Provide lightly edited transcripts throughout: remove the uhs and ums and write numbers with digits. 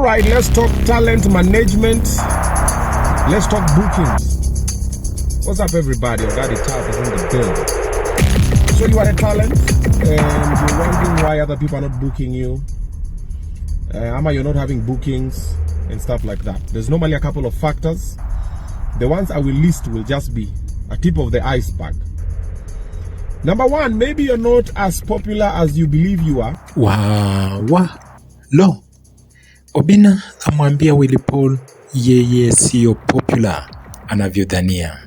right, let's talk talent management. Let's talk bookings. What's up, everybody? Your daddy Tap is in the building. So you are a talent, and you're wondering why other people are not booking you. You're not having bookings and stuff like that. There's normally a couple of factors. The ones I will list will just be a tip of the iceberg. Number one, maybe you're not as popular as you believe you are. Lo, Obina amwambia Willy Paul yeye sio popular anavyodhania.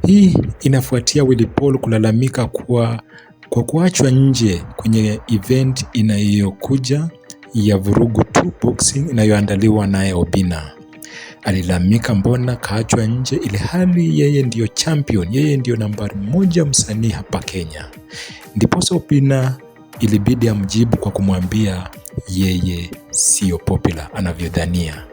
Hii inafuatia Willy Paul kulalamika kwa kuachwa nje kwenye event inayokuja ya Vurugu 2 boxing inayoandaliwa naye Obina. Alilalamika mbona kaachwa nje ili hali yeye ndiyo champion, yeye ndiyo nambari 1 msanii hapa Kenya. Ndiposa Obina ilibidi amjibu kwa kumwambia yeye sio popular anavyodhania.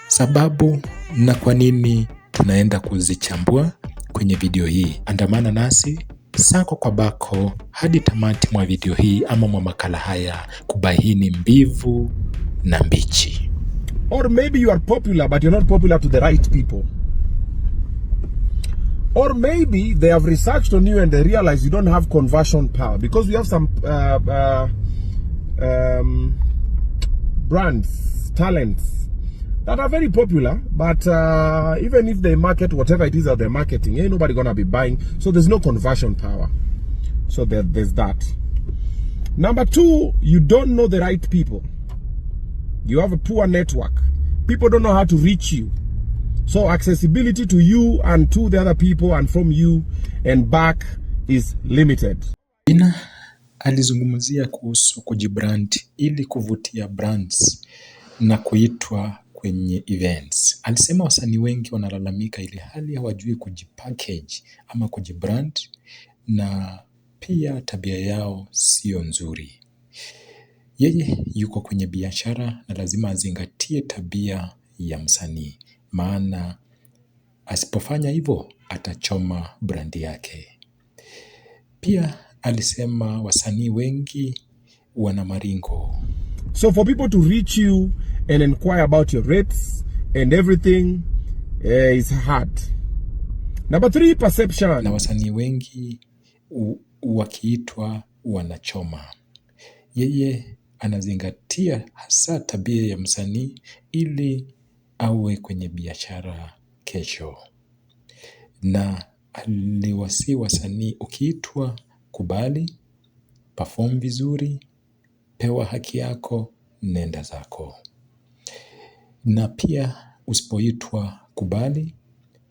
Sababu na kwa nini tunaenda kuzichambua kwenye video hii. Andamana nasi sako kwa bako hadi tamati mwa video hii ama mwa makala haya kubaini mbivu na mbichi. Or maybe you are popular but you're not popular to the right people. Or maybe they have researched on you and they realize you don't have conversion power, because we have some brands, talents that are very popular, but even if they market whatever it is that they're marketing, ain't nobody gonna be buying, so there's no conversion power. So there's that. Number 2, you don't know the right people. You have a poor network. People don't know how to reach you. So accessibility to you and to the other people and from you and back is limited. Obina alizungumzia kuhusu kujibrand ili kuvutia brands na kuitwa kwenye events. Alisema wasanii wengi wanalalamika ili hali hawajui kujipackage ama kujibrand, na pia tabia yao sio nzuri. Yeye yuko kwenye biashara na lazima azingatie tabia ya msanii, maana asipofanya hivyo atachoma brandi yake. Pia alisema wasanii wengi wana maringo. So for people to reach you and inquire about your rates and everything is hard. Number 3, perception. Na wasanii wengi wakiitwa wanachoma. Yeye anazingatia hasa tabia ya msanii ili awe kwenye biashara kesho. Na aliwasi wasanii, ukiitwa kubali, perform vizuri, pewa haki yako, nenda zako. Na pia usipoitwa kubali,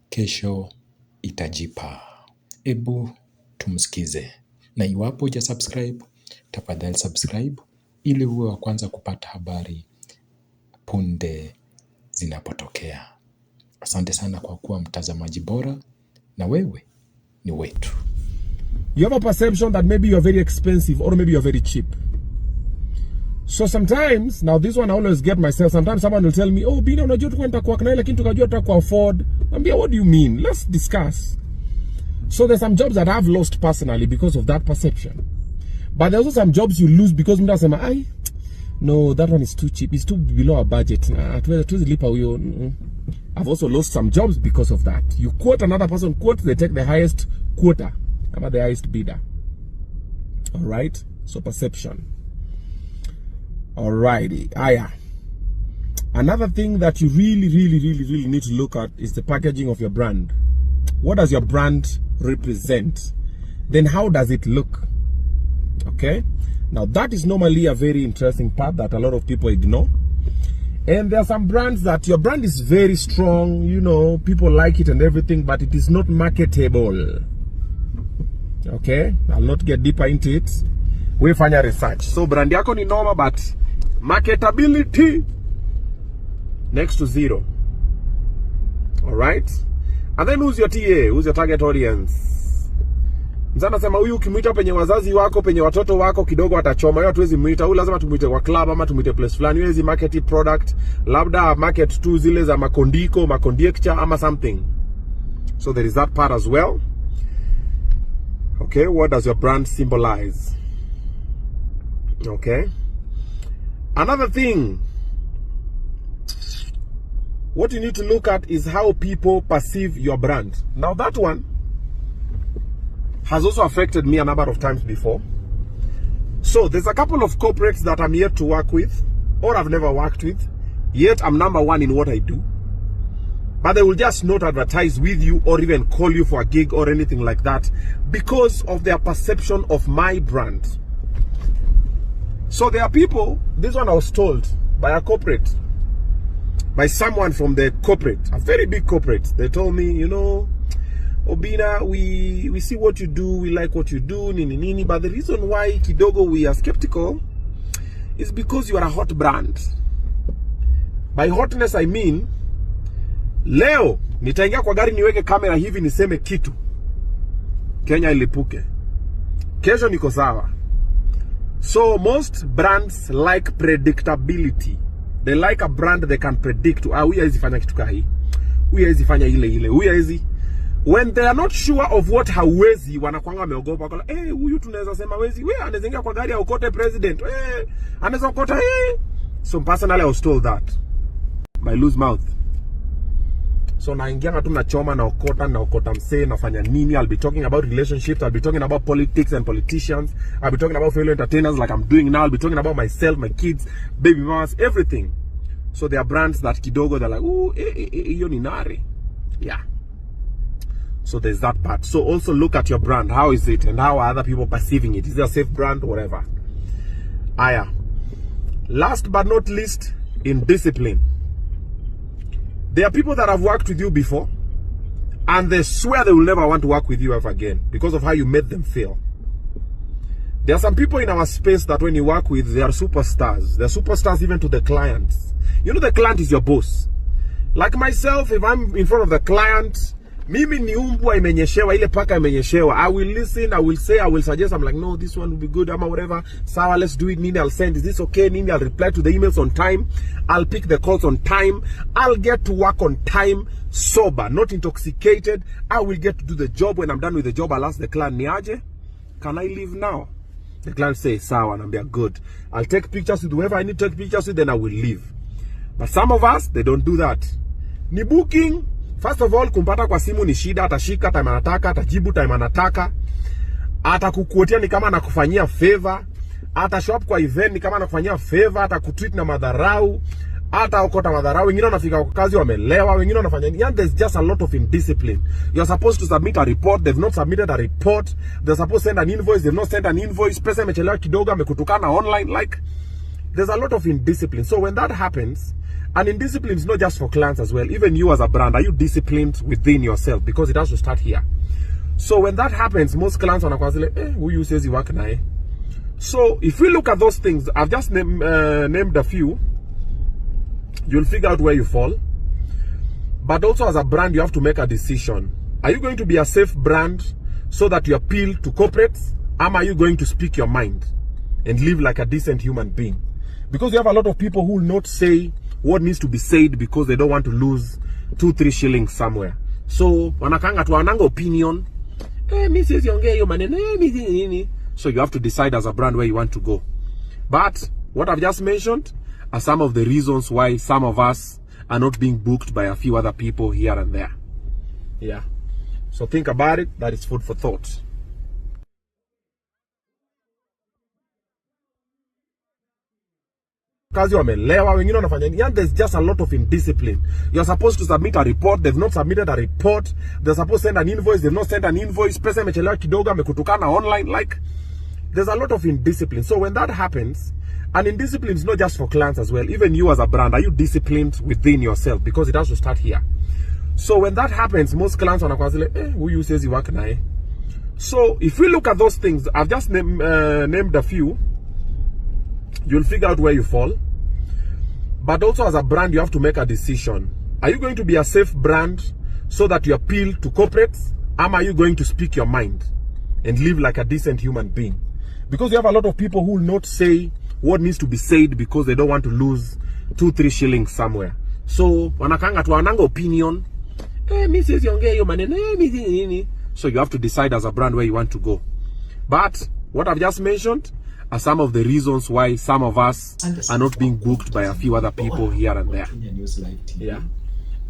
kesho itajipa. Ebu tumsikize. Na iwapo huja subscribe, tafadhali subscribe ili uwe wa kwanza kupata habari punde zinapotokea. Asante sana kwa kuwa mtazamaji bora, na wewe ni wetu. You have a perception that maybe you're very expensive or maybe you're very cheap. So sometimes, now this one I always get myself, sometimes someone will tell me, oh, Bina, unajua tuko nitakuwa kana lakini tukajua tutakuwa afford. Ambia, what do you mean? Let's discuss. So there's some jobs that I've lost personally because of that perception. But there's also some jobs you lose because mtu anasema, no, that one is too cheap. It's too below our budget. I've also lost some jobs because of that. You quote another person, they take the highest quota, about the highest bidder. All right? So perception. All righty. Another thing that you really need to look at is the packaging of your brand. What does your brand represent? Then how does it look? Okay? Now that is normally a very interesting part that a lot of people ignore. And there are some brands that your brand is very strong, you know, people like it and everything, but it is not marketable. Okay? I'll not get deeper into it. We find a research. So brand yako ni normal, but marketability next to 0. All right? And then who's your TA? Who's your target audience? Mzana sema huyu ukimuita penye wazazi wako, penye watoto wako kidogo atachoma. Hiyo hatuwezi muita. Huyu lazima tumuite kwa club ama tumuite place fulani. Hiyo hizi market product, labda market tu zile za makondiko, makondiecture ama something. So there is that part as well. Okay, what does your brand symbolize? Okay. Another thing, what you need to look at is how people perceive your brand. Now that one has also affected me a number of times before. So there's a couple of corporates that I'm yet to work with, or I've never worked with, yet I'm number one in what I do. But they will just not advertise with you or even call you for a gig or anything like that because of their perception of my brand. So there are people, this one I was told by a corporate, by someone from the corporate, a very big corporate. They told me, you know, Obina, we see what you do, we like what you do, nini, but the reason why kidogo we are skeptical is because you are a hot brand. By hotness I mean, leo nitaingia kwa gari niweke kamera hivi niseme kitu, Kenya ilipuke, kesho niko sawa. So most brands like predictability. They like a brand they can predict. Huyu hawezi fanya kitu kahi, huyu hawezi fanya ile, huyu hawezi. When they are not sure of what hawezi, wanakuanga wameogopa kwa huyu tunaweza sema hawezi, wewe anaweza ingia kwa gari ya ukote president, anaweza ukota So personally I was told that by loose mouth. So naingia tu na choma na okota msee nafanya nini. I'll be talking about relationships, I'll be talking about politics and politicians, I'll be talking about fellow entertainers like I'm doing now, I'll be talking about myself, my kids, baby mamas, everything. So there are brands that kidogo they're like, ooh, hiyo ni nare. Yeah. So there's that part. So also look at your brand. How is it and how are other people perceiving it? Is it a safe brand or whatever? Aya. Last but not least, in discipline. There are people that have worked with you before and they swear they will never want to work with you ever again because of how you made them feel. There are some people in our space that when you work with, they are superstars. They're superstars even to the clients. You know, the client is your boss. Like myself, if I'm in front of the client, mimi ni umbwa imenyeshewa, ile paka imenyeshewa, I will listen, I will say, I will suggest, I'm like, no, this one will be good, ama whatever, sawa, let's do it, nini, I'll send, is this okay, nini, I'll reply to the emails on time, I'll pick the calls on time, I'll get to work on time, sober, not intoxicated, I will get to do the job. When I'm done with the job, I'll ask the client, niaje, can I leave now? The client says, sawa, and I'm good. I'll take pictures with whoever I need to take pictures with, then I will leave. But some of us, they don't do that. Ni booking. First of all, kumpata kwa simu ni shida, atashika time anataka, atajibu time anataka, atakukuotia ni kama anakufanyia favor, atashow up kwa event ni kama anakufanyia favor, atakutweet na madharau, ataokota madharau, wengine wanafika kwa kazi wamelewa, wengine wanafanya nini. And there's just a lot of indiscipline. You're supposed to submit a report, they've not submitted a report, they're supposed to send an invoice, they've not sent an invoice, pesa imechelewa kidogo, amekutukana online, like there's a lot of indiscipline. So when that happens, and indiscipline is not just for clients as well. Even you as a brand, are you disciplined within yourself? Because it has to start here. So when that happens, most clients wanakuwa zile, who you says you work nae. So if we look at those things, I've just named a few. You'll figure out where you fall. But also as a brand, you have to make a decision. Are you going to be a safe brand so that you appeal to corporates? Or are you going to speak your mind and live like a decent human being? Because you have a lot of people who will not say what needs to be said because they don't want to lose 2-3 shillings somewhere. So wanakanga tu wananga opinion. So you have to decide as a brand where you want to go. But what I've just mentioned are some of the reasons why some of us are not being booked by a few other people here and there. Yeah. So think about it. That is food for thought. Kazi wamelewa, wengine wanafanya nini. And there's just a lot of indiscipline. You're supposed to submit a report, they've not submitted a report, they're supposed to send an invoice, they've not sent an invoice, pesa imechelewa kidogo, amekutukana online, like there's a lot of indiscipline. So when that happens, and indiscipline is not just for clients as well. Even you as a brand, are you disciplined within yourself? Because it has to start here. So when that happens, most clients wanakuwa zile, who you says you work nae. So if we look at those things, I've just named a few. You'll figure out where you fall. But also as a brand, you have to make a decision. Are you going to be a safe brand so that you appeal to corporates? Or are you going to speak your mind and live like a decent human being? Because you have a lot of people who will not say what needs to be said because they don't want to lose 2-3 shillings somewhere. So wanakanga tu wananga opinion. So you have to decide as a brand where you want to go. But what I've just mentioned are some of the reasons why some of us are not being booked by a few other people here and there. Yeah.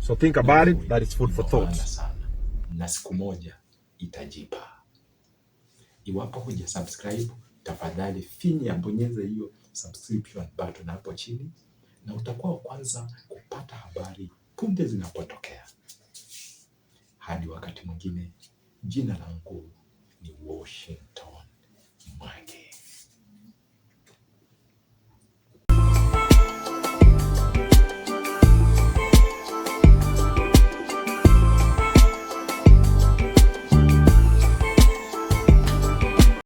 So think about it. That is food for thought. Na siku moja itajipa. Iwapo huja subscribe, tafadhali finya, bonyeza hiyo subscription button hapo chini, na utakuwa wa kwanza kupata habari punde zinapotokea. Hadi wakati mwingine, jina langu ni Washy.